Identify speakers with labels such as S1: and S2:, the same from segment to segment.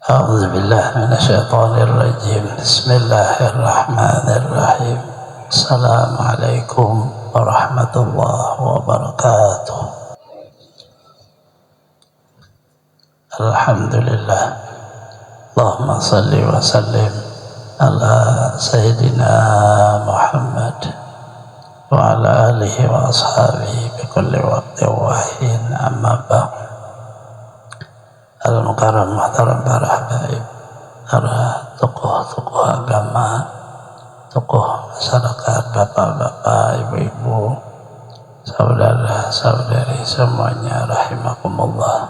S1: أعوذ بالله من الشيطان الرجيم بسم الله الرحمن الرحيم السلام عليكم ورحمة الله وبركاته الحمد لله اللهم صل وسلم على سيدنا محمد وعلى آله وأصحابه بكل وقت وحين أما بعد Al-Mukarram Muhtaram para habaib, para tokoh-tokoh agama, tokoh masyarakat, bapak-bapak, ibu-ibu, saudara-saudari semuanya rahimakumullah.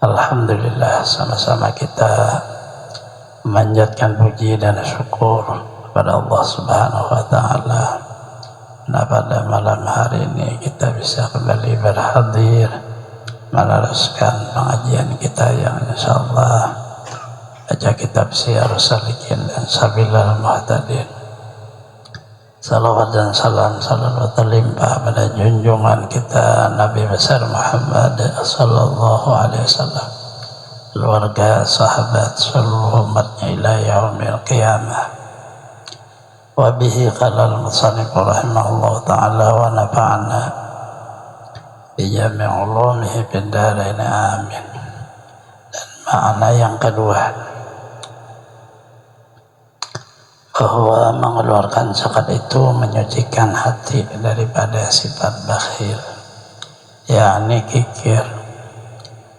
S1: Alhamdulillah, sama-sama kita memanjatkan puji dan syukur kepada Allah Subhanahu wa taala. Nah, pada malam hari ini kita bisa kembali berhadir meneruskan pengajian kita yang insyaallah baca kitab Syiar Salikin dan Sabilal Muhtadin. Salawat dan salam selalu terlimpah pada junjungan kita Nabi besar Muhammad sallallahu alaihi wasallam, keluarga, sahabat, seluruh umatnya ila yaumil qiyamah. Wa bihi qala al-musannif rahimahullah ta'ala wa nafa'ana bijami' ulumihi fid dharain amin. Dan makna yang kedua, bahwa mengeluarkan zakat itu menyucikan hati daripada sifat bakhil, yakni kikir.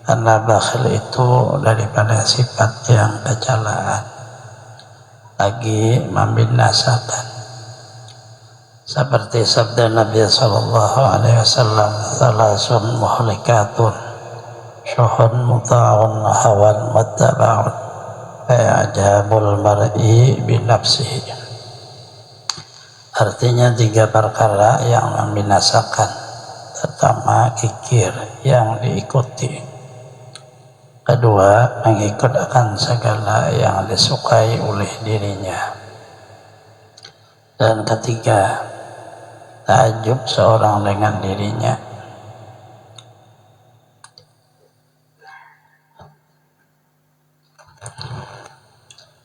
S1: Karena bakhil itu daripada sifat yang kecelaan, lagi membinasakan. Seperti sabda Nabi sallallahu alaihi wasallam, "Thalathun muhlikatun, syuhun muta'un, hawan muttaba'un, fa'ajabul mar'i binafsihi." Artinya 3 perkara yang membinasakan, pertama kikir yang diikuti, kedua mengikut akan segala yang disukai oleh dirinya, dan ketiga takjub seorang dengan dirinya.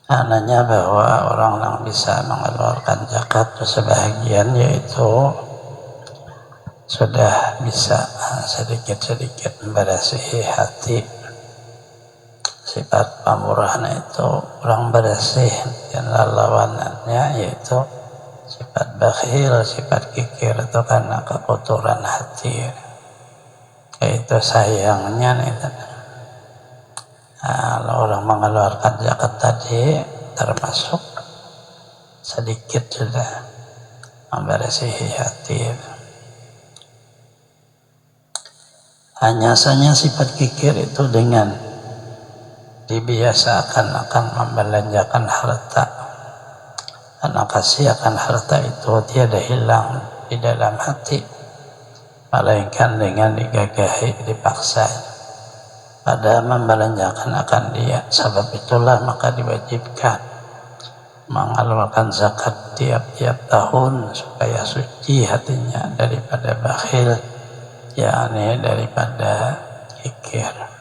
S1: Maknanya bahwa orang yang bisa mengeluarkan zakat sebahagian, yaitu sudah bisa sedikit-sedikit membersihi hati. Sifat pamurahan itu kurang bersih, dan lawanannya yaitu sifat bakhil, sifat kikir itu karena kekotoran hati, yaitu sayangnya itu. Nah, orang mengeluarkan zakat tadi termasuk sedikit sudah membersihi hati. Hanya saja sifat kikir itu dengan dibiasakan akan membelanjakan harta, karena kasih akan harta itu tiada hilang di dalam hati, melainkan dengan digagahi, dipaksa pada membelanjakan akan dia. Sebab itulah maka diwajibkan mengeluarkan zakat tiap-tiap tahun supaya suci hatinya daripada bakhil, yakni daripada kikir.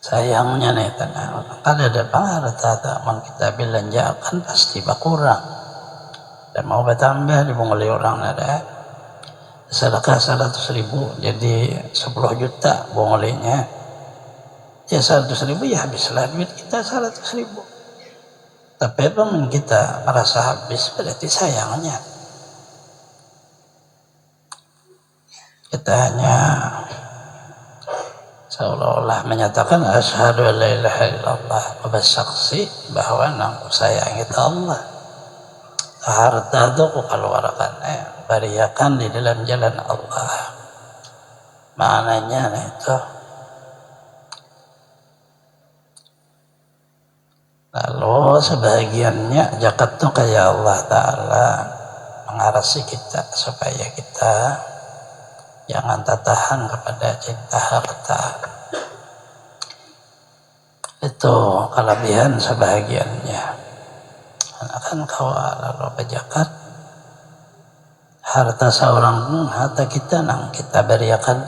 S1: Sayangnya nih, kalau ada harta yang kita belanjakan pasti berkurang, dan mau bertambah dibunguli orang ada sedekah 100.000 jadi 10 juta bungulinya, ya 100.000 ya habislah duit kita 100.000. Tapi pun kita merasa habis, berarti sayangnya kita hanya seolah-olah menyatakan asyhadu an la ilaha illallah, bersaksi bahwa nangku sayang itu Allah. Harta itu ku keluarkan, beriakan di dalam jalan Allah. Maknanya itu. Lalu sebahagiannya zakat itu kayak Allah Ta'ala mengarasi kita supaya kita jangan tertahan kepada cinta harta. Itu kelebihan sebahagiannya. Karena kan kau lalu berzakat, harta seorang pun harta kita nang kita beriakan.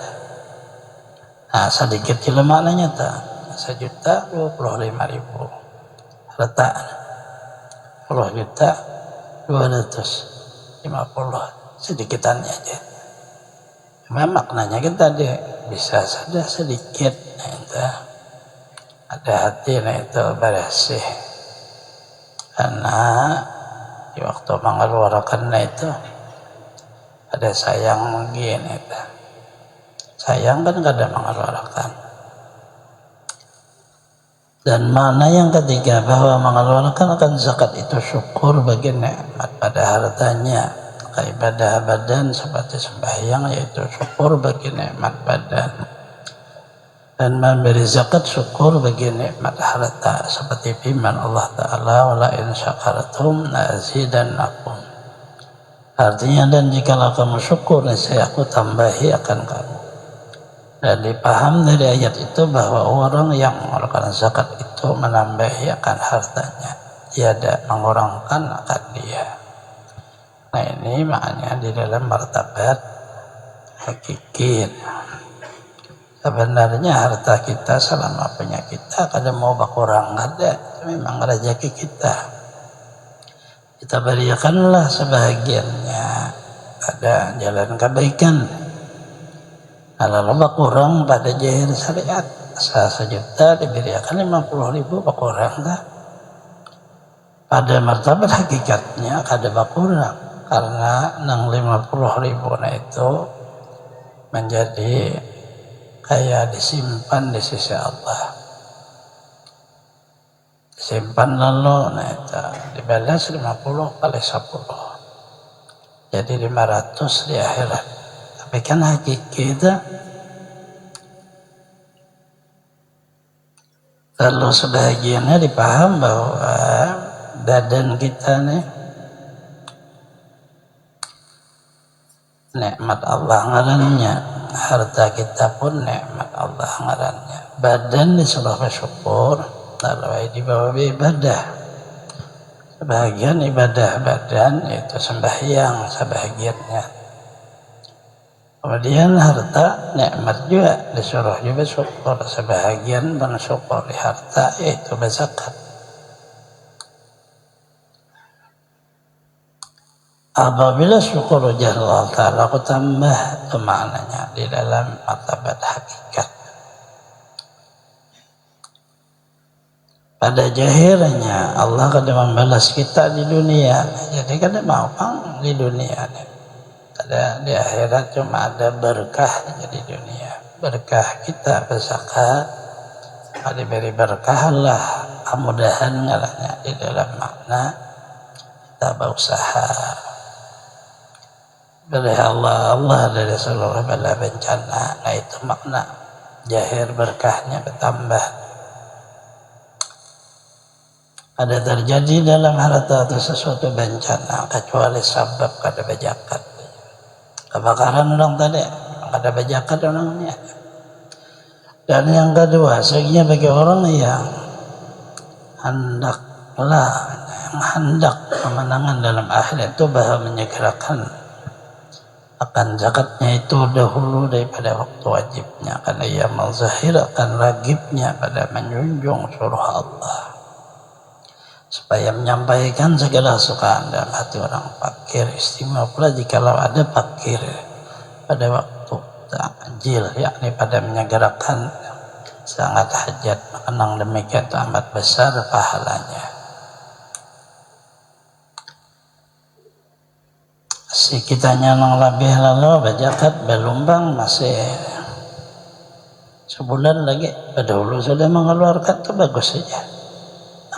S1: Nah sedikit jelas maknanya tak 1.025.000 harta 10.250.000 sedikitannya aja. Memang maknanya kita bisa saja sedikit, nah itu ada hati, nah itu bersih karena di waktu mengeluarkan itu ada sayang mungkin itu. Sayang kan kadang mengeluarkan. Dan mana yang ketiga bahwa mengeluarkan akan zakat itu syukur bagi nikmat pada hartanya. Ibadah badan seperti sembahyang yaitu syukur bagi nikmat badan. Dan memberi zakat syukur bagi nikmat harta seperti firman Allah Ta'ala wala in syakartum la'azidannakum. Artinya dan jikalau kamu syukur niscaya aku tambahi akan kamu. Dan dipaham dari ayat itu bahwa orang yang mengeluarkan zakat itu menambahi akan hartanya, tiada mengurangkan akan dia. Nah ini maknanya di dalam martabat hakiki. Sebenarnya harta kita selama punya kita kadang mau berkurang ada, itu memang rezeki kita. Kita berikanlah sebahagiannya, ada jalan kebaikan. Kalau berkurang pada jahir syariat, 1 juta diberikan 50.000 berkurang dah. Pada martabat hakikatnya kada berkurang karena 50.000 nah itu menjadi kayak disimpan di sisi Allah. Disimpan lalu nah itu dibalas 50 kali 10. Jadi 500 di akhirat. Tapi kan hakiki itu kalau sebahagiannya dipaham bahwa badan kita nih nikmat Allah ngarannya, harta kita pun nikmat Allah ngarannya. Badan disuruh bersyukur, lalu dibawa ibadah. Sebahagian ibadah badan itu sembahyang sebahagiannya. Kemudian harta nikmat juga disuruh juga syukur, sebahagian bersyukur di harta yaitu berzakat. Apabila syukur Allah Ta'ala aku tambah itu maknanya di dalam martabat hakikat. Pada jahirnya Allah akan membalas kita di dunia, jadi kada mau pang di dunia. Ada di akhirat cuma ada berkah di dunia. Berkah kita berzakat, diberi berkah Allah, kemudahan ngalahnya di dalam makna kita berusaha. Dari Allah dari seluruh bala bencana, nah itu makna jahir berkahnya bertambah. Ada terjadi dalam harta atau sesuatu bencana kecuali sebab kada berzakat. Kebakaran orang tadi ada bajakan orangnya. Dan yang kedua seginya bagi orang yang hendak kemenangan dalam akhirat itu bahwa menyegerakan akan zakatnya itu dahulu daripada waktu wajibnya, karena ia menzahirkan ragibnya pada menjunjung surah Allah supaya menyampaikan segala sukaan dalam hati orang fakir. Istimewa pula jikalau ada fakir pada waktu takjil, yakni pada menyegerakan sangat hajat, mengenang demikian itu amat besar pahalanya. Si kitanya nang lebih lalu berzakat belumbang masih sebulan lagi, dahulu sudah mengeluarkan itu bagus saja.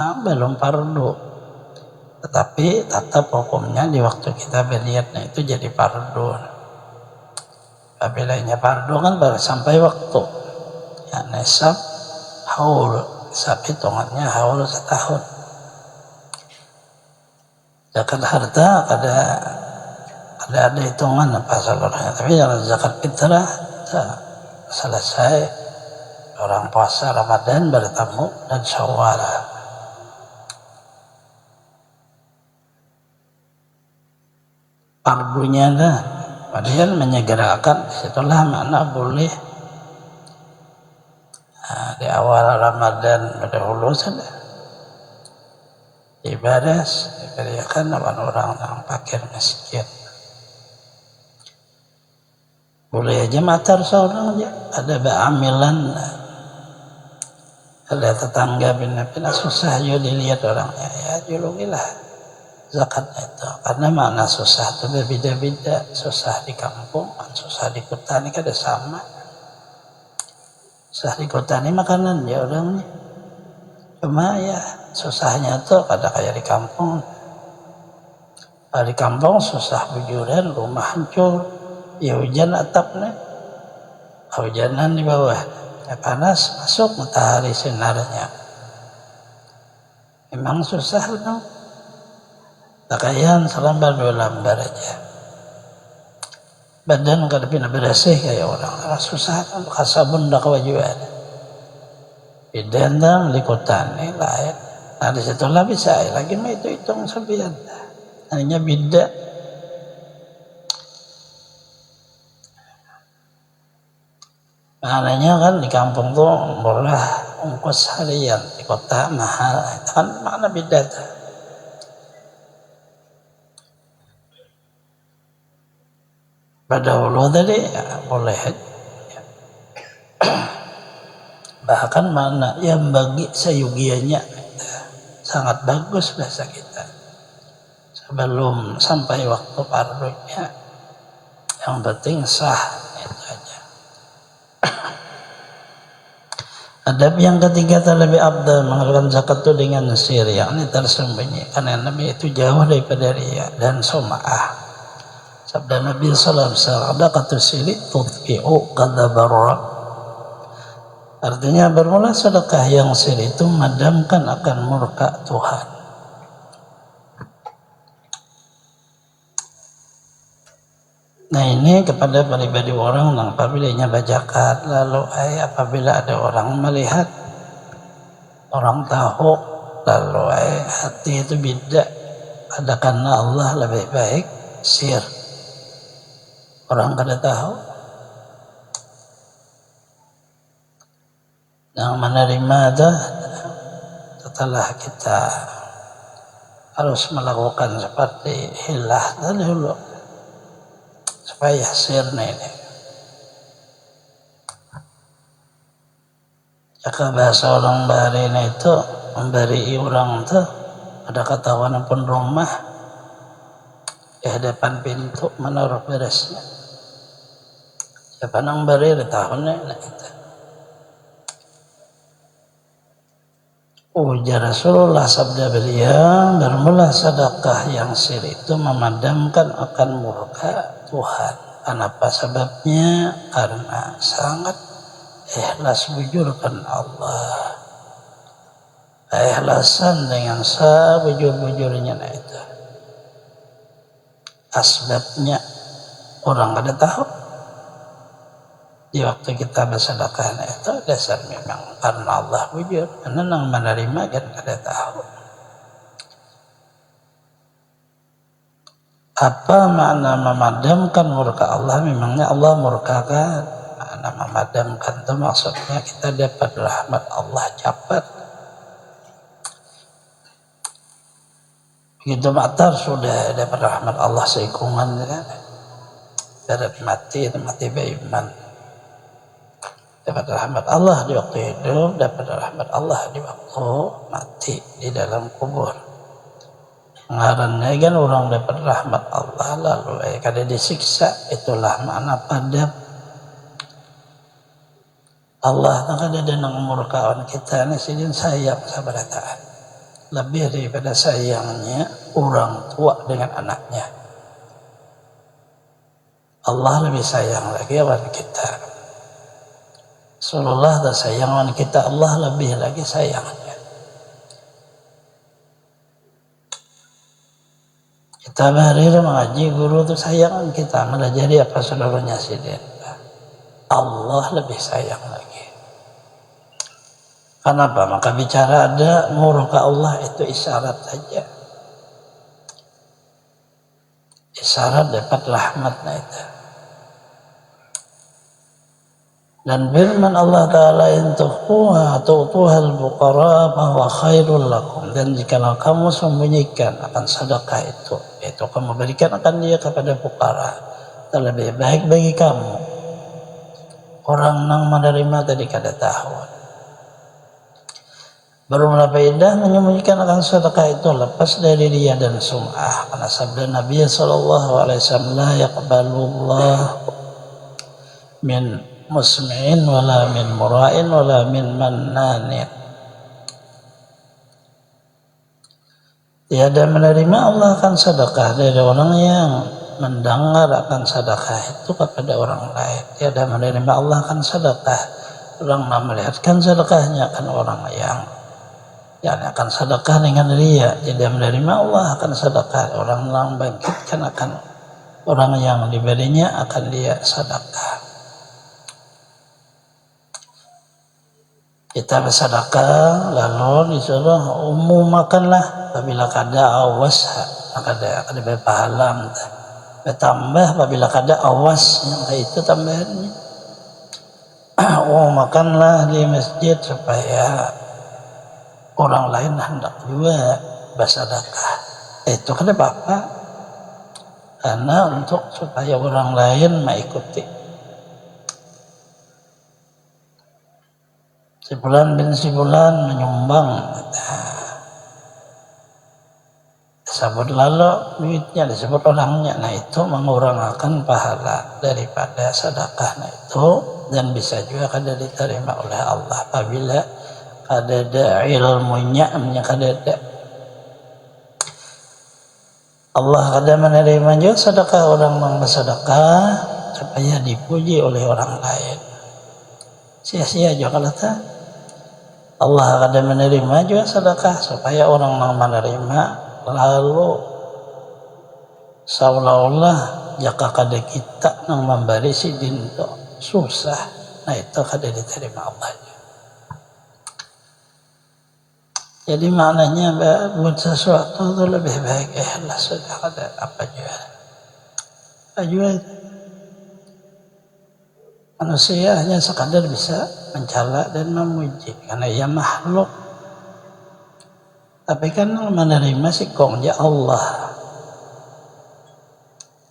S1: Belum fardu, tetapi tetap hukumnya di waktu kita berniatnya itu jadi fardu. Apabila fardu kan baru sampai waktu ya nisab haul, nisab hitungannya haul setahun. Zakat harta ada hitungan apa seluruhnya, tapi kalau zakat fitrah selesai orang puasa Ramadan bertemu dan Syawal. Fardunya dah, kemudian menyegerakan, disitulah makna boleh di awal Ramadan berdahulu sudah ibadah diberikan orang yang fakir miskin. Boleh aja matar seorang aja, ada beamilan, ada tetangga bina-bina susah juga dilihat orangnya, ya julugilah zakatnya itu. Karena makna susah itu berbeda-beda, susah di kampung, susah di kota ini kan sama. Susah di kota ini makanan ya orangnya, cuma ya susahnya tuh kada kayak di kampung. Kalau di kampung susah bujuran, rumah hancur, ya hujan atapnya, hujanan di bawah, ya panas masuk matahari sinarnya, memang susah dong. Pakaian selambar dua lambar aja, badan kada pina bersih kayak orang, susah kan, kasabun dah kewajiban. Bidang di kota ini lain. Nah di situlah bisa lagi mah itu hitung sebian. Hanya beda. Maknanya kan di kampung tuh murah ongkos harian, di kota mahal. Itu kan makna beda tuh. Pada dulu tadi ya, boleh. Bahkan mana yang bagi sayugianya sangat bagus bahasa kita. Sebelum sampai waktu fardunya, yang penting sah itu aja. Adab yang ketiga terlebih abdal mengeluarkan zakat itu dengan sir, yakni tersembunyi, karena Nabi itu jauh daripada riya dan sum'ah. Sabda Nabi sallallahu alaihi wasallam, "Sadaqatu siri tudfi'u ghadabar Rabb." Artinya bermula sedekah yang sir itu memadamkan akan murka Tuhan. Nah ini kepada pribadi orang yang apabila bajakan, lalu apabila ada orang melihat, orang tahu, lalu hati itu beda, ada karena Allah lebih baik sir. Orang kada tahu, yang menerima itu setelah kita harus melakukan seperti hilah dulu supaya sirna ini. Jika bahasa orang Bahari itu memberi orang itu ada ketahuan pun rumah di hadapan pintu menaruh beresnya. Siapa nang beri di tahunnya itu. Ujar Rasulullah sabda beliau, bermula sedekah yang sir itu memadamkan akan murka Tuhan. Kenapa sebabnya? Karena sangat ikhlas bujurkan Allah. Ikhlasan dengan sebujur-bujurnya itu. Asbabnya orang kada tahu. Di waktu kita bersedekah itu dasar memang karena Allah bujur. Karena yang menerima kan kada tahu. Apa makna memadamkan murka Allah? Memangnya Allah murkakan. Makna memadamkan itu maksudnya kita dapat rahmat Allah cepat. Begitu matar sudah dapat rahmat Allah seikungan kan. Dapat mati beriman. Dapat rahmat Allah di waktu hidup, dapat rahmat Allah di waktu mati di dalam kubur. Ngarannya kan orang dapat rahmat Allah lalu kada disiksa, itulah makna padam. Allah kada ada nang murkaan kita ini sidin sayang sabarataan. Lebih daripada sayangnya orang tua dengan anaknya. Allah lebih sayang lagi kepada kita. Rasulullah tak sayang kita, Allah lebih lagi sayangnya. Kita belajar mengaji, guru itu sayang kita, melajari apa seluruhnya sidin. Allah lebih sayang lagi. Kenapa? Maka bicara ada murka Allah itu isyarat saja. Isyarat dapat rahmatnya itu. Dan firman Allah Ta'ala, in tukhfuha tu'tuhal fuqara bahwa khairul lakum, dan jikalau kamu sembunyikan akan sedekah itu, yaitu kamu berikan akan dia kepada fuqara, lebih baik bagi kamu. Orang nang menerima tadi kada tahu. Baru faedah menyembunyikan akan sedekah itu lepas dari dia dan sum'ah, karena sabda Nabi sallallahu alaihi wasallam, la yaqbalullah min musmi'in wala min mura'in wala min mannanin. Tiada menerima Allah akan sedekah dari orang yang mendengar akan sedekah itu kepada orang lain. Tiada menerima Allah akan sedekah orang melihatkan sedekahnya akan orang yang akan sedekah dengan ria. Tidak menerima Allah akan sedekah orang yang bangkitkan akan orang yang diberinya akan dia sedekah. Kita bersedekah lalu disuruh makanlah apabila kada awas kada berpahala, bertambah apabila kada awas yang itu tambahannya. Makanlah di masjid supaya orang lain hendak juga bersedekah. Itu kada apa-apa, karena untuk supaya orang lain mengikuti. Sebulan bin sebulan menyumbang, disebut lalu duitnya, disebut orangnya, nah itu mengurangkan pahala daripada sedekah, nah itu, dan bisa juga kada diterima oleh Allah apabila kada ada ilmunya, kada ada. Allah kada menerima juga sedekah orang yang bersedekah supaya dipuji oleh orang lain. Sia-sia juga kata. Allah kada menerima juga sedekah supaya orang yang menerima lalu seolah-olah jika kada kita yang memberi si dinto susah, nah itu kada diterima Allah. Jadi maknanya buat sesuatu itu lebih baik ikhlas, sudah kada apa juga. Manusia hanya sekadar bisa mencela dan memuji karena ia makhluk. Tapi kan menerima sikongnya Allah.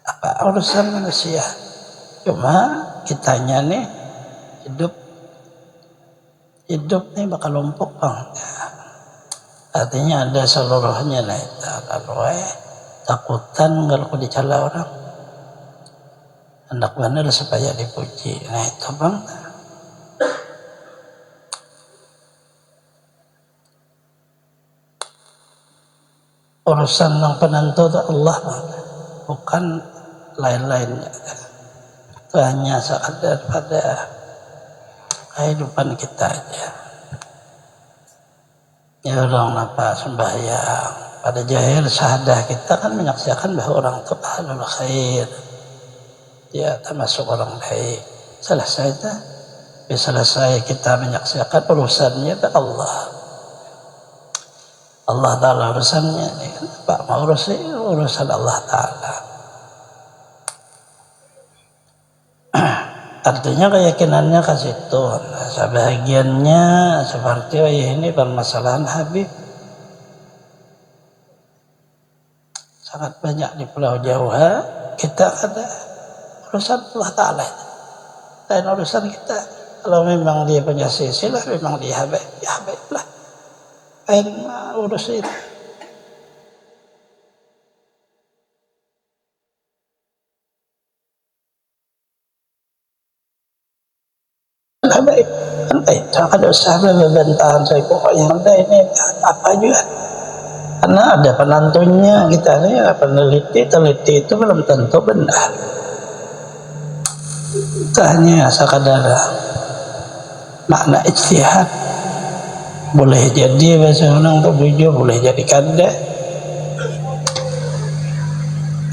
S1: Apa urusan manusia? Cuma kitanya nih hidup nih bakal lumpuk bang. Artinya ada seluruhnya lah itu. Kalau takutan kalau dicela orang. Hendak benar supaya dipuji. Nah itu bang. Urusan yang penentu itu Allah bang. Bukan lain-lainnya. Itu hanya sekadar pada kehidupan kita aja. Ya orang apa sembahyang. Pada jahil syahadah kita kan menyaksikan bahwa orang itu ahlul khair. Dia termasuk orang baik. Selesai kita menyaksikan urusannya itu Allah. Allah Ta'ala urusannya. Pak mau urusan Allah Ta'ala. Artinya keyakinannya ke situ. Nah, sebahagiannya seperti ini permasalahan Habib. Sangat banyak di Pulau Jawa kita ada urusan Allah Ta'ala, lain urusan kita. Kalau memang dia punya sisi lah, memang dia habib lah, lain urus itu. Habib kan ada usaha bebantahan saya pokoknya ada ini apa juga. Karena ada penentunya, kita ini teliti itu belum tentu benar. Itu hanya sekadar makna ijtihad. Boleh jadi bahasa orang itu bujur, boleh jadi kada.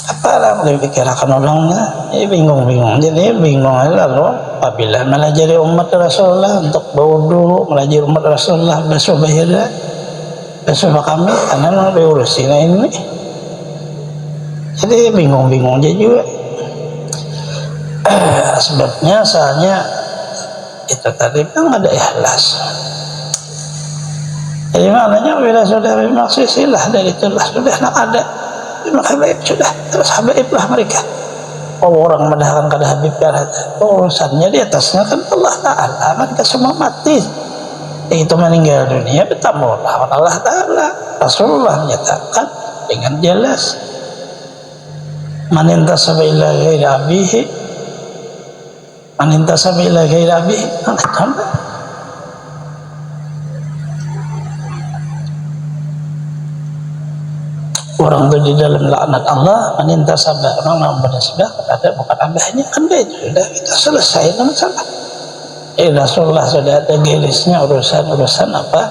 S1: Apalah boleh pikirkan orang lah. Bingung. Jadi bingung lalu apabila melajari umat Rasulullah untuk berwudu, melajari umat Rasulullah bersubahidah, bersumpah kami karena diurusin ini. Jadi bingung juga. Sebabnya soalnya itu tadi memang ada ikhlas. Jadi maknanya bila sudah memang silsilah dari itulah sudah nak ada memang habaib sudah, terus habaiblah mereka. Orang mendahkan kada habib kan urusannya di atasnya kan Allah Ta'ala, mereka semua mati. Itu meninggal dunia bertemu lawan Allah Ta'ala. Rasulullah menyatakan dengan jelas, man intasaba ila ghairi abihi, man intasaba ila ghairi abihi orang itu di dalam laknat Allah. Man intasaba, orang yang bernisbah kepada bukan abahnya, kan itu sudah kita selesai masalah. Rasulullah sudah ada garisnya urusan apa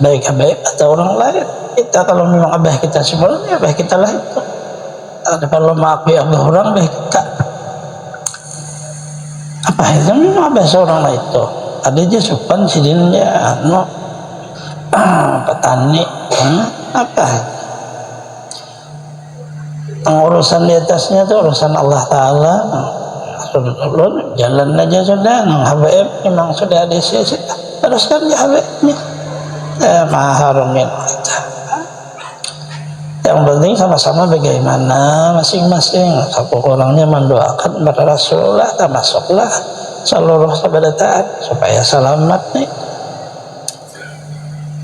S1: baik habaib atau orang lain. Kita kalau memang abah kita sebenarnya abah kita lah itu. Ada kalau mengakui abah orang baik kita. Apa itu memang abah seorang lah itu. Ada aja supan sidinnya petani apa urusan di atasnya itu urusan Allah Ta'ala. Jalan aja sudah, nang habaib memang sudah ada sisi, teruskan ya habaibnya. Maharumin kita. Yang penting sama-sama bagaimana masing-masing satu orangnya mendoakan kepada Rasulullah, termasuklah seluruh sahabat taat supaya selamat nih.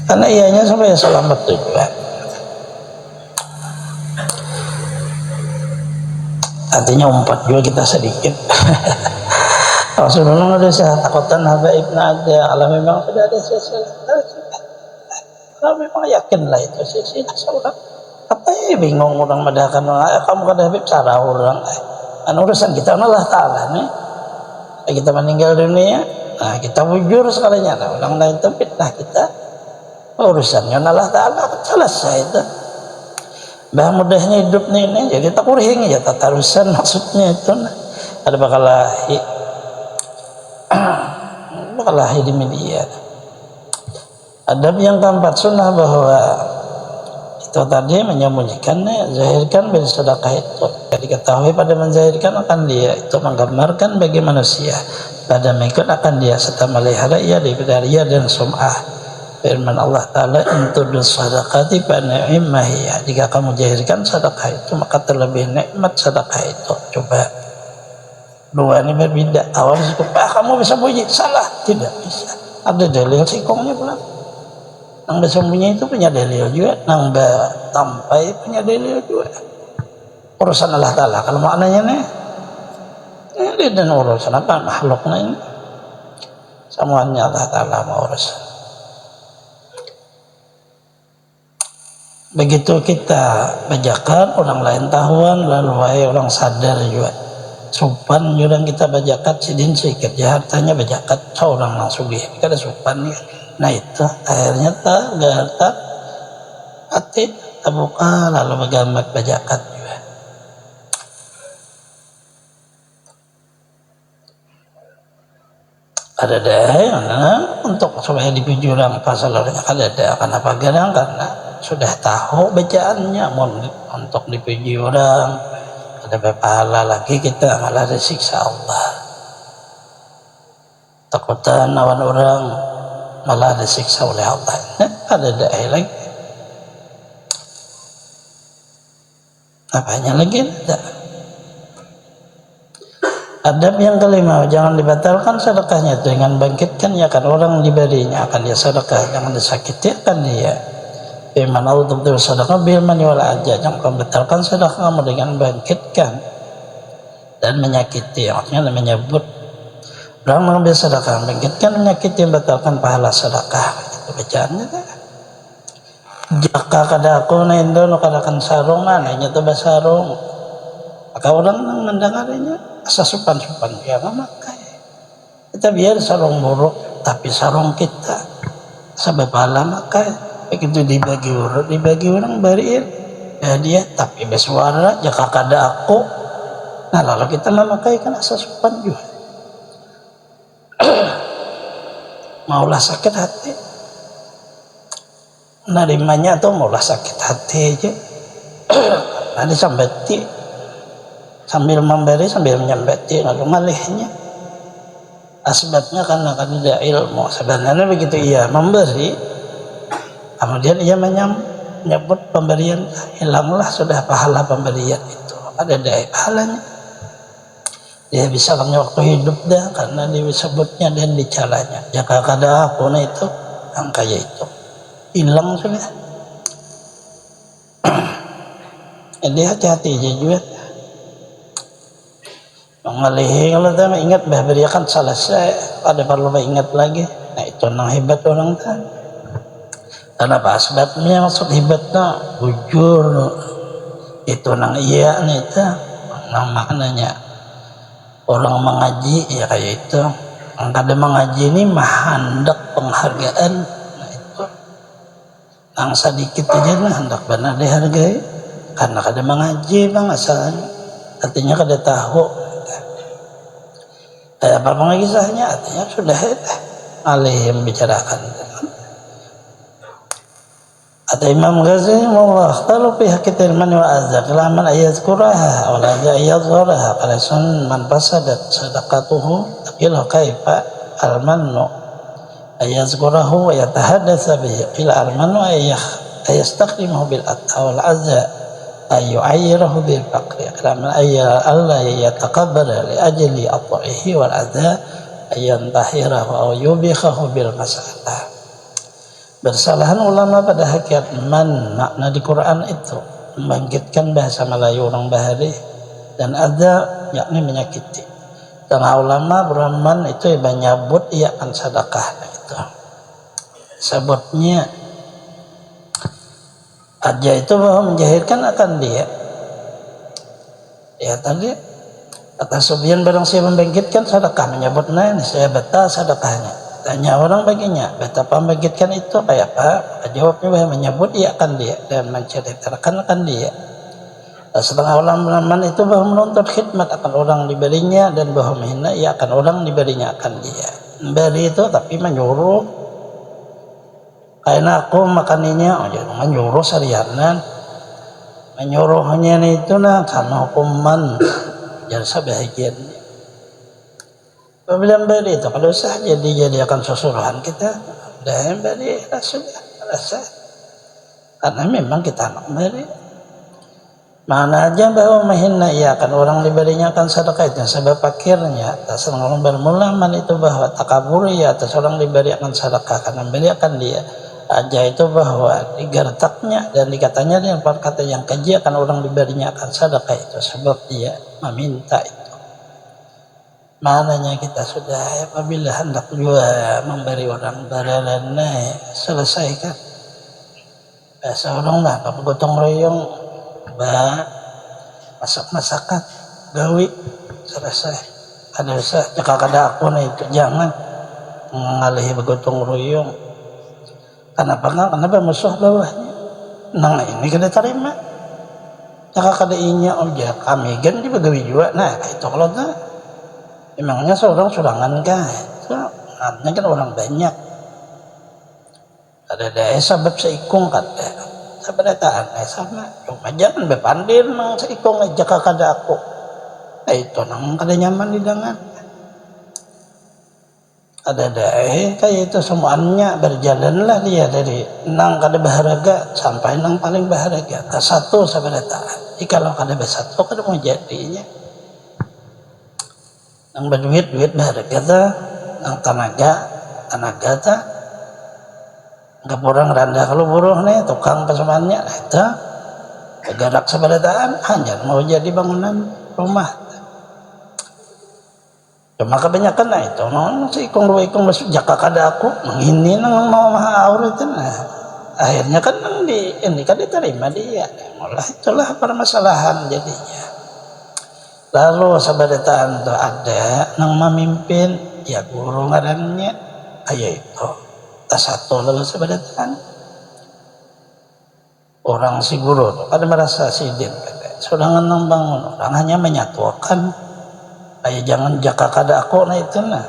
S1: Karena ianya supaya selamat tujuan. Artinya umpat juga kita sedikit. Rasulullah ada saya takutan habaib ada, kalau memang sudah ada silsilah, kalau memang yakinlah itu silsilah seorang. Apa ya bingung orang mendahkan kamu kada habib cara orang. Kan urusan kita Allah Ta'ala nih. Kita meninggal dunia, nah kita bujur sekalinya. Nah, orang lain itu fitnah kita. Urusannya Allah Ta'ala selesai itu. Bah mudahnya hidup ini jadi tak kurang ya tatarusan maksudnya itu nah. Ada bakal lahi di media. Adab yang keempat sunnah bahwa itu tadi menyembunyikannya, zahirkan bersedekah itu. Jadi ketahui pada menzahirkan akan dia itu menggambarkan bagi manusia, pada mengikut akan dia serta melihara ia daripada ria dan sum'ah. Firman Allah Ta'ala, intudus sadaqati fa ni'mah hiya. Jika kamu jahirkan sedekah itu maka terlebih nikmat sedekah itu. Coba dua ini berbeda. Awal cukup kamu bisa puji, salah, tidak bisa. Ada dalil sikongnya pula. Nang bersembunyi itu punya dalil juga, nang tampai punya dalil juga. Urusan Allah Ta'ala kalau maknanya nih ini dan urusan apa makhluknya ini semuanya Allah Ta'ala mau urusan. Begitu kita bajakan orang lain tahuan, lalu orang sadar juga supan juga kita bajakan sidin sedikit ya hartanya bajakan seorang langsung dia kada supan ya. Nah itu akhirnya tak hati terbuka lalu bergambar bajakan juga. Ada untuk supaya dipuji orang pasalnya kada ada kenapa gadang karena sudah tahu bacaannya untuk dipuji orang ada pahala lagi kita malah disiksa Allah. Takutan lawan orang malah disiksa oleh Allah. Ada dai lagi. Apanya lagi ada? Adab yang kelima, jangan dibatalkan sedekahnya dengan bangkitkannya kan orang diberinya akan dia sedekah, jangan disakiti akan dia. Firman Allah tentang sedekah bil mani wal aja, jangan membatalkan sedekah kamu dengan bangkitkan dan menyakiti, artinya menyebut orang mengambil sedekah, bangkitkan menyakiti membatalkan pahala sedekah. Itu bacaannya kan. Jaka kada aku na indo no kada kan sarung mana nya tu basarung. Maka orang nang mendengarnya asa supan-supan ya memakai. Kita biar sarung buruk tapi sarung kita sebab pahala makai. Begitu dibagi orang bariin ya dia tapi bersuara jika kada aku nah lalu kita memakai kan asa sopan juga. Maulah sakit hati narimanya tuh maulah sakit hati aja karena sambil memberi sambil menyambeti lalu malihnya Asbabnya karena tidak ilmu. Sebenarnya begitu ia memberi, kemudian ia menyebut pemberian, hilanglah sudah pahala pemberian itu. Ada daya pahalanya. Dia bisa waktu hidup dah karena disebutnya dan dicalanya. Jika kada aku na itu yang kaya itu hilang sudah. Jadi hati-hati juga. Mengalihi kalau kita ingat bahwa kan selesai, ada perlu ingat lagi. Nah itu nang hebat orang kan. Kenapa sebabnya maksud hebatnya bujur itu nang iya nih itu nang maknanya orang mengaji ya kayak itu. Kada mengaji ini hendak penghargaan. Nah itu nang sedikit aja lah hendak benar dihargai karena kada mengaji bang asalnya artinya kada tahu. Apa pengisahnya artinya sudah alih membicarakan. Atau Imam Ghazali Allah kalau pihak kita man wa azza kalaman ayat quraha wala ayat zaraha qalasun man fasadat sadaqatuhu ila kaifa almanu ayat qurahu wa yatahaddatsa bihi ila almanu ayastaqdimuhu bil atawal azza ayu'ayyirahu bil faqri kalaman ayya Allah yataqabbala li ajli at'ihi wal adha ayantahirahu aw yubikhahu bil masalah. Bersalahan ulama pada hakikat man makna di Quran itu membangkitkan bahasa Melayu orang Bahari dan ada yakni menyakiti. Dan ulama beraman itu menyebut ia akan sedekah itu. Sebutnya aja itu bahwa menjahirkan akan dia. Ya tadi kata Sufyan barang saya membangkitkan sedekah menyebutnya ini saya betal sedekahnya. Tanya orang baginya, betapa membangkitkan itu kayak apa? Jawabnya bahwa menyebut ia akan dia dan menceritakan akan dia. Setengah ulama itu bahwa menuntut khidmat akan orang diberinya dan bahwa menghina ia akan orang diberinya akan dia. Memberi itu tapi menyuruh. Karena aku makaninya, menyuruh sarianan, menyuruhnya itu nah karena hukuman jangan sebahagian. Apabila memberi itu kalau usah jadi akan susuruhan kita, dah memberi sudah rasa. Karena memang kita nak memberi. Mana aja bahwa menghina ia akan orang diberinya akan sedekah itu sebab fakirnya. Atas orang bermulaman itu bahwa takabur ya atas orang diberi akan sedekah karena memberi akan dia. Aja itu bahwa digertaknya dan dikatanya dengan perkata yang keji akan orang diberinya akan sedekah itu sebab dia meminta itu. Mananya kita sudah apabila hendak juga memberi orang barang selesaikan. Bahasa orang lah gotong royong masak-masakan gawi selesai. Ada usah jika kada aku na itu jangan ngalihi bergotong royong. Kenapa enggak? Kenapa musuh bawahnya? Nang ini kada terima. Jika kada inya ya kami gan di begawi juga. Nah itu kalau tak emangnya seorang surangan kah? Artinya kan orang banyak. Ada daya sabab seikung kata. Sabadataan sama. Cuma jangan bepandir nang seikung aja kada aku. Nah itu nang kada nyaman di dengan. Ada daya kayak itu semuanya berjalanlah dia dari nang kada baharaga sampai nang paling baharaga. Tak satu sabadataan. Jikalau kada bersatu kada mau jadinya. Nang berduit baharaga ta, nang tenaga ta. Enggak kurang rendah kalau buruh nih tukang pesemannya itu bergerak sebadataan hanya mau jadi bangunan rumah. Cuma kebanyakan nah itu mau si ikung dua ikung masuk jaka kada aku ini nang mau maha aur itu nah akhirnya kan nang di ini kan diterima dia malah itulah permasalahan jadinya. Lalu sebadataan itu ada nang memimpin ya guru ngarannya ayo itu tak satu lalu sebadataan orang si guru ada merasa sidin sudah nang bangun orang hanya menyatukan ayo jangan jaka kada aku nah itu nah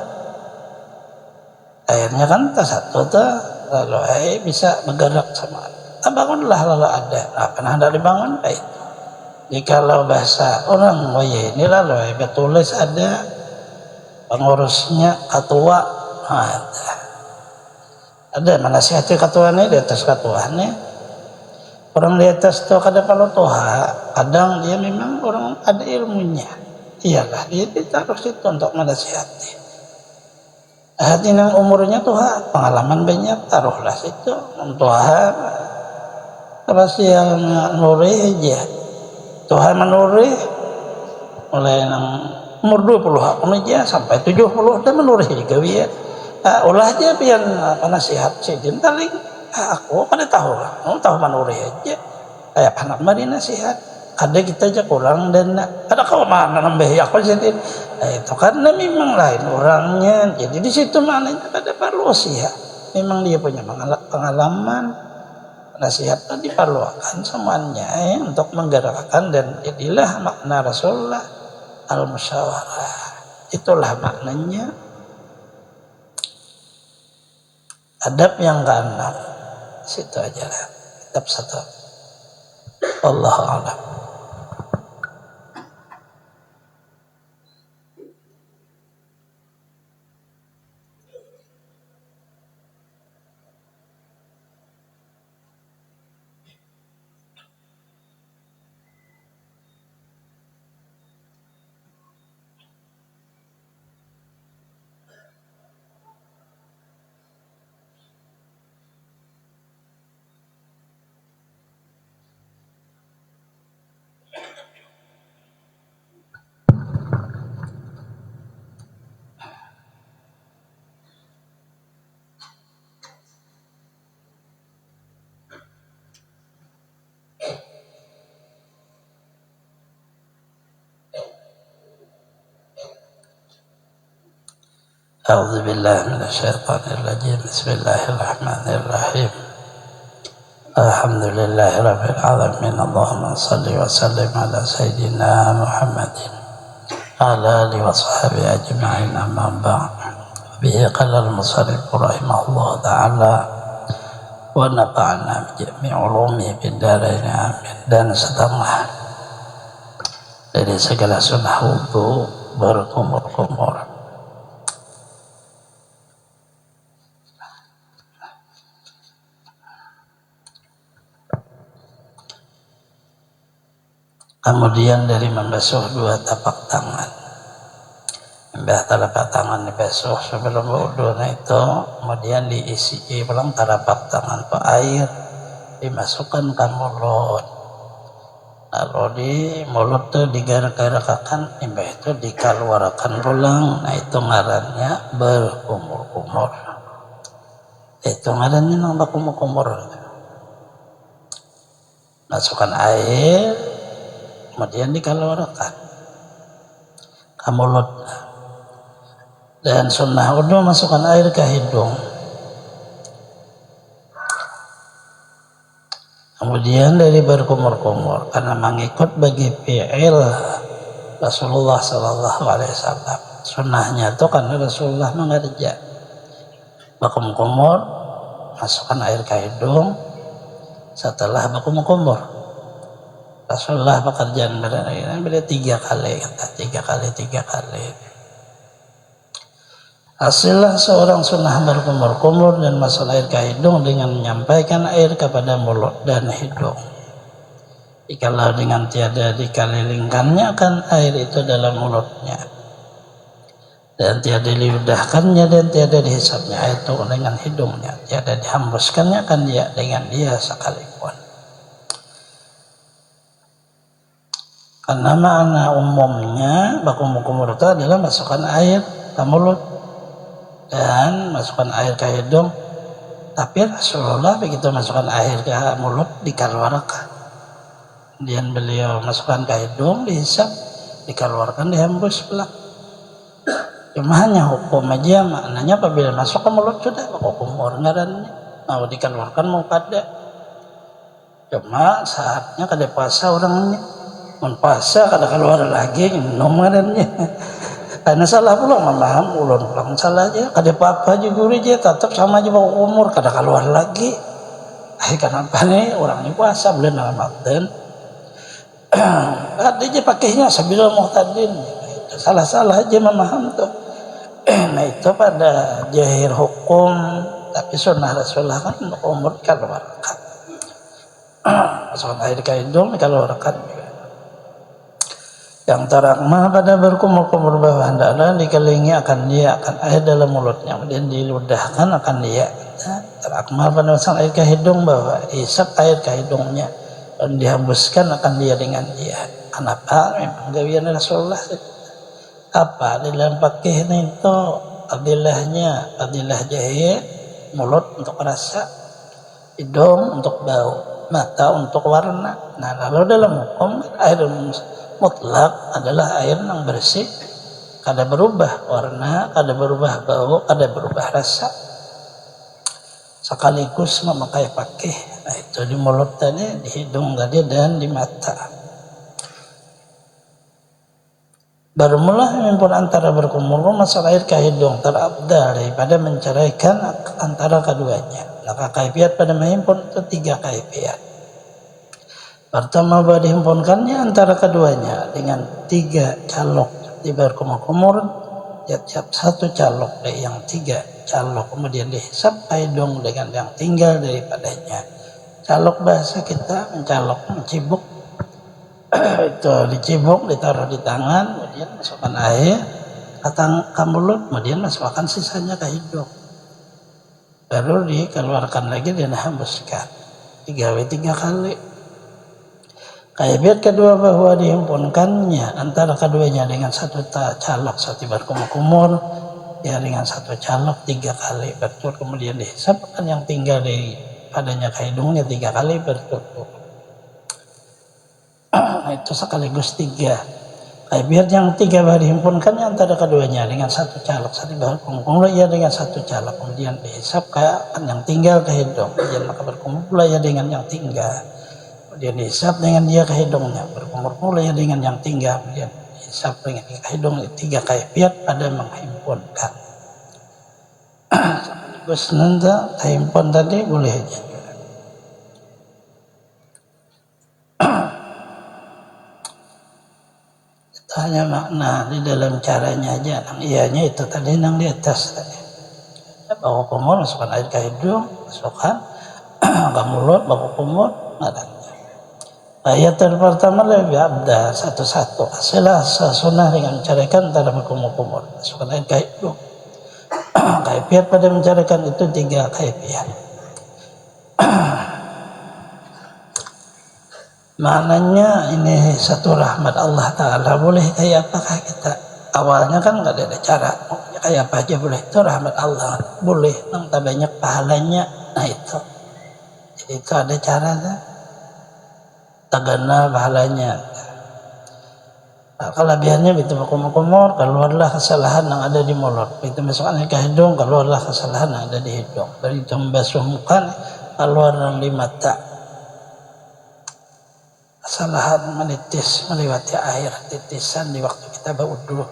S1: akhirnya kan tak satu tuh lalu bisa bergerak sama bangunlah lalu ada pernah ada dibangun itu. Jikalau bahasa orang ini lalu betulis ada pengurusnya ketua. Ada menasihati ketuanya di atas ketuanya. Orang di atas itu kada perlu toha, kadang dia memang orang ada ilmunya. Iyalah dia ditaruh situ untuk menasihati. Hati yang umurnya toha, pengalaman banyak, taruhlah situ. Toha apa sih yang nuri aja. Toha menuri mulai yang umur 20 aku aja sampai 70 dan menuri juga ya. Ulah aja pian nasihat sih paling aku pada tahu lah, tahu manuri aja kayak anak mari nasihat ada kita aja kurang dan ada kau mana nambah aku jadi itu karena memang lain orangnya, jadi di situ maknanya ada perlu sih ya, memang dia punya pengalaman, nasihat tadi diperlukan semuanya untuk menggerakkan dan jadilah makna Rasulullah al-musyawarah, itulah maknanya. Adab yang keenam, situ aja lah. Adab 1. Wallahu a'lam. A'udzu billahi minasyaitonir rajim. Bismillahirrahmanirrahim. Alhamdulillahirabbil alamin. Allahumma shalli wa sallim ala sayyidina Muhammadin ala alihi wa sahbihi ajma'in, amma ba'd. Bihi qala al-musannif rahimahullah ta'ala wa nafa'na bi jami'i ulumihi fid dharain amin. Dan setengah dari segala sunnah wudu berkumur-kumur. Kemudian dari membasuh 2 tapak tangan, telapak tangan dibasuh sebelum wudu, itu kemudian diisi ulang telapak tangan ke air, dimasukkan ke mulut, lalu di mulut tuh digarak-garakkan, itu dikeluarkan pulang. Nah itu ngarannya berkumur-kumur, itu ngarannya nambah kumur-kumur. Masukkan air, kemudian dikeluarkan ke mulut. Dan sunnah wudu masukkan air ke hidung, kemudian dari berkumur-kumur karena mengikut bagi fi'il Rasulullah sallallahu alaihi wasallam. Sunnahnya itu karena Rasulullah mengerja berkumur-kumur, masukkan air ke hidung. Setelah berkumur-kumur, Rasulullah pekerjaan beliau 3 kali, kata 3 kali. Hasilnya seorang sunnah berkumur-kumur dan masuk air ke hidung dengan menyampaikan air kepada mulut dan hidung. Jikalau dengan tiada dikelilingkannya kan air itu dalam mulutnya, dan tiada diludahkannya dan tiada dihisapnya air itu dengan hidungnya, tiada dihembuskannya kan dia dengan dia sekalipun. Karena makna umumnya berkumur-kumur itu adalah masukkan air ke mulut dan masukkan air ke hidung. Tapi Rasulullah begitu masukkan air ke mulut dikeluarkan, kemudian beliau masukkan ke hidung, dihisap, dikeluarkan, dihembus pelak. Cuma hanya hukum aja, maknanya apabila masuk ke mulut sudah berkumur ngarannya, mau dikeluarkan mau kada. Cuma saatnya kada puasa orangnya, mun puasa kada keluar lagi minum ngarannya. Karena salah pula memaham ulun pulang salah aja, kada apa-apa juga dia tetap sama aja bawa umur, kada keluar lagi. Kenapa nih orangnya puasa bulan Ramadan? Ada aja pakainya sambil muhtadin. Salah-salah aja memaham tuh. Nah itu pada jahir hukum, tapi sunnah Rasulullah kan untuk umur kalau rekat. Soal air hidung kalau rekat juga. Yang terakmah pada berkumur-kumur bawah hendaklah dikelilingi akan dia akan air dalam mulutnya, kemudian diludahkan akan dia. Terakmah pada masang air ke hidung bawah, dihisap air ke hidungnya dan dihembuskan akan dia dengan dia. Kenapa? Memang gawian Rasulullah. Apa di dalam pakih itu fadilah jahir, mulut untuk rasa, hidung untuk bau, mata untuk warna. Nah lalu dalam hukum air mutlak adalah air yang bersih, kada berubah warna, kada berubah bau, kada berubah rasa, sekaligus memakai pakih. Nah itu di mulut tadi, di hidung tadi, dan di mata. Baru mulai memimpin antara berkumur masuk air ke hidung terabdal daripada menceraikan antara keduanya. Maka kaifiat pada memimpin itu 3 kaifiat. Pertama bahwa dihimpunkannya antara keduanya dengan 3 calok di berkumur-kumur, tiap-tiap 1 calok dari yang 3 calok, kemudian dihisap hidung dengan yang tinggal daripadanya. Calok bahasa kita mencolok, mencibuk. Itu dicibuk, ditaruh di tangan, kemudian masukkan air ke mulut, kemudian masukkan sisanya ke hidung, baru dikeluarkan lagi dan dihembuskan 3 kali. Kaifiat kedua bahwa dihimpunkannya antara keduanya dengan 1 calok saat berkumur-kumur, ya dengan 1 calok 3 kali berturut, kemudian dihisapkan yang tinggal dari padanya ke hidungnya 3 kali berturut. Itu sekaligus 3. Kaifiat yang 3 bahwa dihimpunkannya antara keduanya dengan 1 calok saat berkumur, ya dengan 1 calok, kemudian dihisapkan yang tinggal ke hidung, kemudian maka berkumur pula ya dengan yang tinggal, kemudian dihisap dengan dia ke hidungnya, berkumur pula ya dengan yang tinggal, kemudian dihisap dengan ke hidung. 3 kaifiat pada menghimpunkan. Sekaligus nanti himpun tadi boleh aja. Hanya makna di dalam caranya aja, nang ianya itu tadi nang di atas tadi. Baku kumur masukkan air ke hidung, masukkan ke mulut, baku kumur, nadanya. Ayat pertama lebih abda satu-satu. Asilah sunnah dengan mencarikan antara berkumur-kumur, masukkan air ke hidung. Kaifiat pada mencarikan itu 3 kaifiat. Maknanya ini satu rahmat Allah Ta'ala. Boleh kayak apakah kita? Awalnya kan nggak ada cara. Kayak apa aja boleh. Itu rahmat Allah. Boleh. Nang tak banyak pahalanya. Nah itu. Jadi itu ada caranya. Tak kenal pahalanya. Nah, kelebihannya itu berkumur-kumur, keluarlah kesalahan yang ada di mulut. Itu masukkan ke hidung, keluarlah kesalahan yang ada di hidung. Dari itu membasuh muka, keluar di mata. Kesalahan menitis melewati air titisan di waktu kita berwudu.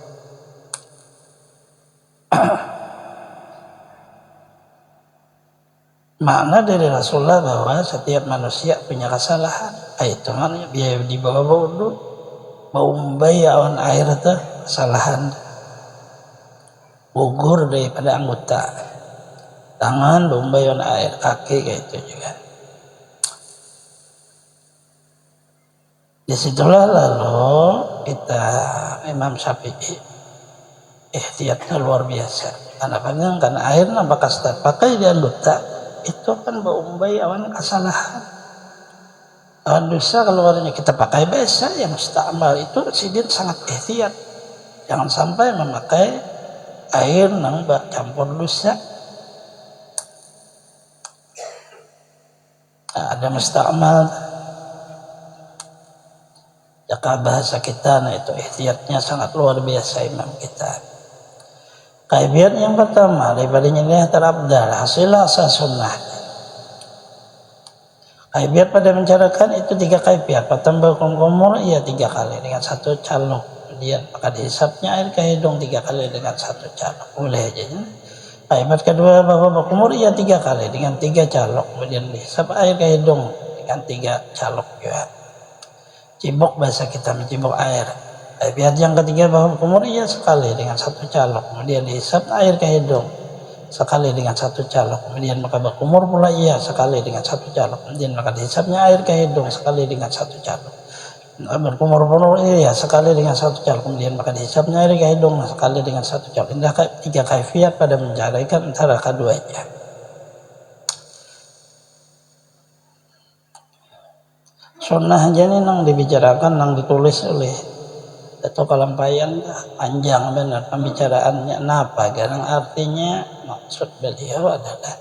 S1: Makna dari Rasulullah bahwa setiap manusia punya kesalahan. Itu maknanya biaya di bawah wudu, mau membayar air itu kesalahan. Gugur daripada anggota. Tangan membayar air, kaki kayak itu juga. Disitulah lalu kita Imam Syafi'i ihtiyatnya luar biasa. Karena air nampak kasar pakai di anggota itu kan berumbai awan kesalahan. Awan dosa keluarnya kita pakai biasa yang mustakmal itu sidin sangat ihtiyat. Jangan sampai memakai air yang bercampur dosa. Nah, ada mustakmal. Jaka bahasa kita, nah itu ihtiyatnya sangat luar biasa imam kita. Kaifiat yang pertama daripada nyinah terabdal hasil asas sunnah. Kaifiat pada mencarakan itu 3 kaifiat. Pertama berkumur ya 3 kali dengan 1 calok. Kemudian maka dihisapnya air ke hidung 3 kali dengan 1 calok. Boleh aja. Kaifiat kedua bahwa berkumur ya 3 kali dengan 3 calok. Kemudian dihisap air ke hidung dengan 3 calok juga. Cibuk bahasa kita mencibuk air. Biar yang ketiga bahwa berkumur iya sekali dengan satu calok, kemudian dihisap air ke hidung sekali dengan satu calok, kemudian maka berkumur pula iya sekali dengan satu calok, kemudian maka dihisapnya air ke hidung sekali dengan satu calok. Berkumur pula iya sekali dengan satu calok, kemudian maka dihisapnya air ke hidung sekali dengan satu calok. Ini tiga kaifiat pada menjaraikan antara keduanya. Sunnah aja nih nang dibicarakan, nang ditulis oleh atau kalampayan panjang benar pembicaraannya. Kenapa? Karena artinya maksud beliau adalah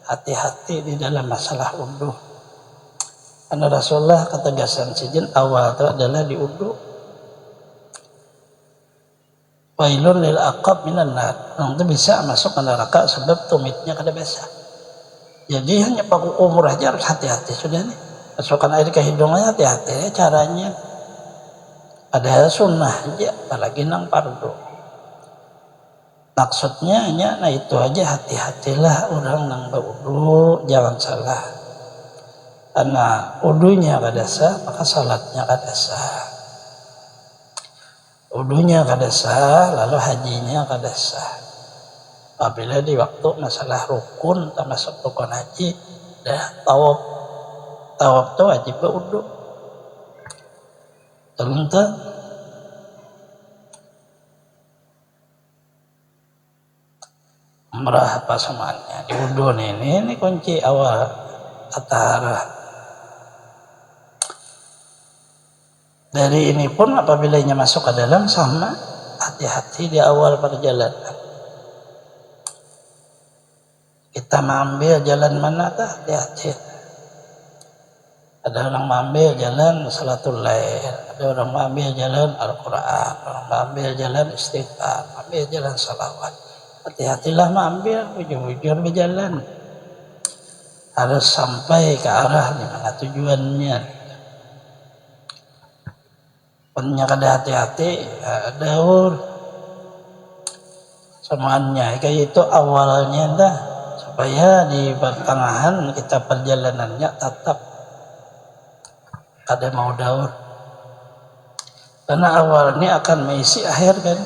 S1: hati-hati di dalam masalah wudu. Karena Rasulullah ketegasan sijin awal itu adalah di wudu. Wailun lil aqab minan nar. Itu bisa masuk ke neraka sebab tumitnya kada basah. Jadi hanya paku umur aja harus hati-hati sudah nih. Masukkan air ke hidungnya hati-hati caranya. Ada sunnah aja, apalagi nang fardu. Maksudnya hanya, nah itu aja hati-hatilah orang nang berwudu, jangan salah. Karena wudunya kada sah, maka salatnya kada sah. Wudunya kada sah, lalu hajinya kada sah. Apabila di waktu masalah rukun, termasuk rukun haji, dah tawaf. Tawaf itu wajib berwudu. Tentu umrah apa semuanya di wudu ini kunci awal taharah. Dari ini pun apabila ia masuk ke dalam sama hati-hati di awal perjalanan. Kita mengambil jalan mana kah? Hati-hati. Ada orang mengambil jalan salatul lail, ada orang mengambil jalan Al-Quran, orang mengambil jalan istighfar, mengambil jalan salawat. Hati-hatilah mengambil, bujur-bujur berjalan. Harus sampai ke arah di mana tujuannya. Punya kada hati-hati, daur. Semuanya, kayak itu awalnya dah. Supaya di pertengahan kita perjalanannya tetap kada mau daur. Karena awal ini akan mengisi akhir kan.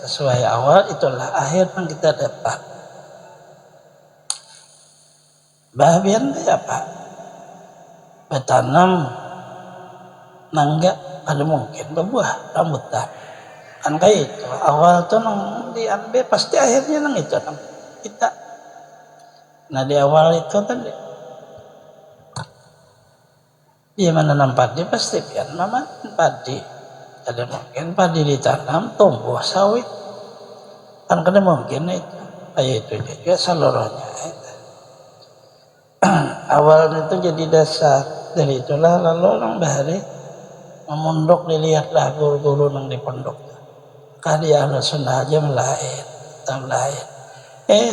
S1: Sesuai awal itulah akhir yang kita dapat. Bahagian apa? Bertanam nangga ada mungkin berbuah rambutan. Kan kayak itu. Awal tuh nang diambil pasti akhirnya nang itu nang kita. Nah di awal itu kan dia menanam padi pasti pian mama padi. Ada mungkin padi ditanam tumbuh sawit. Kan kada mungkin itu. Kayak itu juga seluruhnya. Awal itu jadi dasar. Dari itulah lalu orang bahari memondok dilihatlah guru-guru yang di pondok. Kali ahlu sunnah aja melain.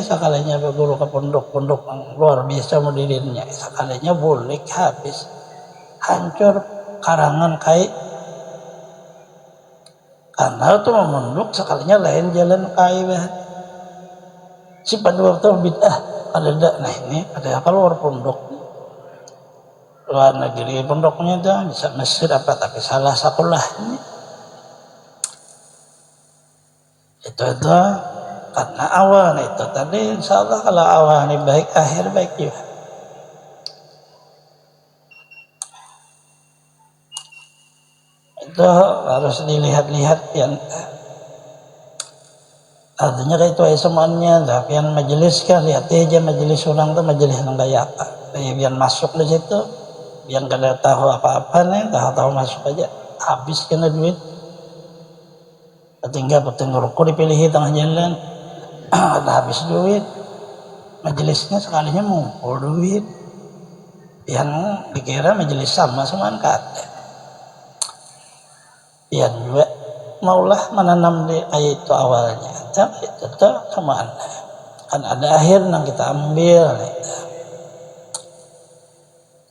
S1: Sekalinya berguru ke pondok-pondok yang luar biasa modelnya. Sekalinya boleh habis. Hancur karangan kait. Karena itu memondok sekalinya lain jalan kait. Si pada waktu bid'ah ada nah ini ada keluar pondok luar negeri pondoknya itu bisa masjid apa tapi salah sekolah ini itu karena awal itu tadi insyaallah kalau awal ini baik akhir baik juga. Itu harus dilihat-lihat yang artinya kayak itu aja semuanya, tapi yang majelis kan lihat aja majelis orang tuh majelis yang kayak apa, kayak biar masuk di situ, biar kada tahu apa-apa nih, tahu masuk aja, habis kena duit, tinggal rokok dipilih tengah jalan, ada habis duit, majelisnya sekalinya ngumpul duit, yang dikira majelis sama kata, yang juga maulah menanam di kayak itu awalnya. Tapi tetap sama anda kan ada akhir yang kita ambil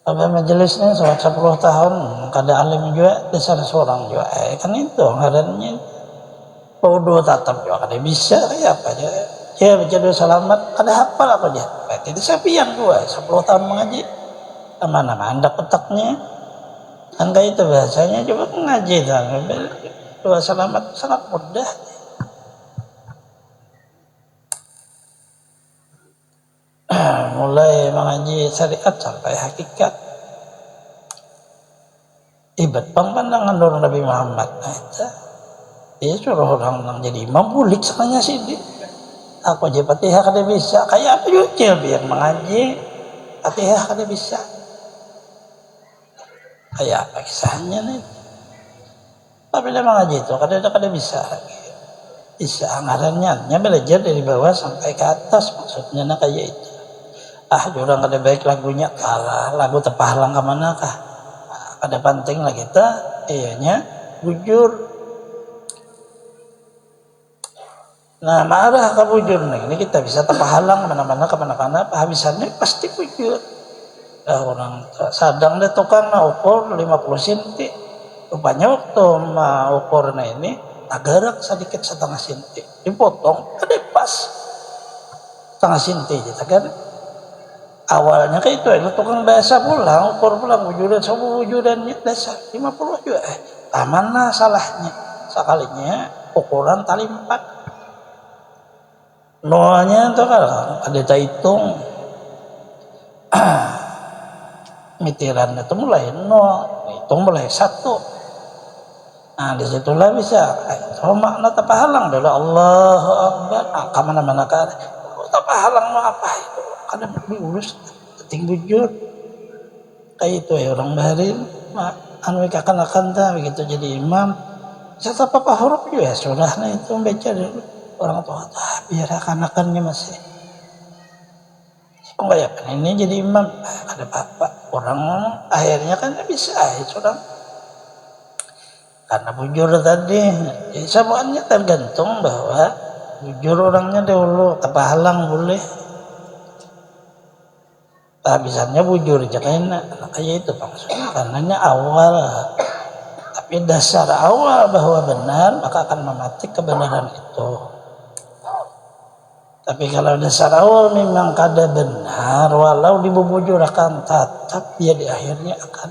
S1: sampai majelisnya 10 tahun kada alim juga besar seorang juga kan itu ngarannya bodoh tatap juga kada bisa kayak apa aja ya baca doa selamat kada hafal apa dia jadi sapian gua 10 tahun mengaji mana anda petaknya kan kayak itu bahasanya coba ngaji doa selamat sangat mudah. Mulai mengaji syariat sampai hakikat. Ibarat pandangan orang Nabi Muhammad. Nah, itu. Dia suruh orang jadi imam bulik semuanya sih dia. Aku aja Fatihah kada bisa. Kayak apa juga biar mengaji. Fatihah kada bisa. Kayak apa kisahnya nih. Tapi dia mengaji itu kada bisa lagi. Bisa anggarannya belajar dari bawah sampai ke atas, maksudnya nah kayak itu. Orang kada baik lagunya kalah, lagu tepahalang ke manakah? Kada penting lah kita, iyanya bujur. Nah marah ke bujur nih, ini kita bisa tepahalang kemana-mana, habisannya pasti bujur. Orang sadang deh tukang na ukur 50 cm. Rupanya waktu ukurnya ini agarak sedikit setengah senti, dipotong ada pas setengah senti gitu kan. Awalnya kayak itu tukang biasa pulang ukur pulang wujudan sama wujudannya dasar 50 juga mana salahnya sekalinya ukuran tali 4 nolnya itu kan ada tak hitung mitiran itu mulai 0 hitung mulai 1. Nah disitulah bisa makna tapahalang adalah Allahu Akbar. Kemana-mana kan tapahalang mau apa itu kadang diurus keting bujur kayak itu ya orang baharin anu akan begitu jadi imam saya apa huruf juga sudah nah itu membaca dulu orang tua biar akan-akannya masih kok kayak ini jadi imam ada apa orang akhirnya kan bisa itu orang karena bujur tadi semuanya tergantung bahwa bujur orangnya dulu tepahalang boleh habisannya bujur jangan kayak itu maksudnya karenanya awal tapi dasar awal bahwa benar maka akan mematik kebenaran itu. Tapi kalau dasar awal memang kada benar walau dibubujur akan tetap dia di akhirnya akan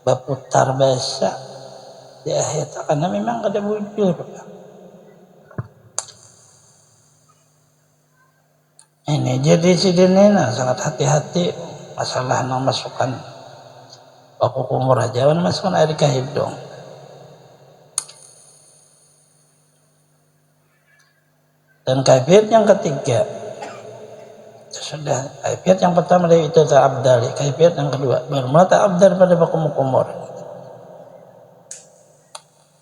S1: berputar basa di akhir karena memang kada bujur. Ini jadi sidinena sangat hati-hati masalah nang masukkan aku kumur aja masukkan air ke hidung. Dan kaifiat yang ketiga sudah kaifiat yang pertama itu ta'abdal, kaifiat yang kedua bermula ta'abdal pada kumur.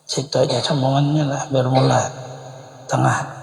S1: Situ aja sambungannya lah bermula tengah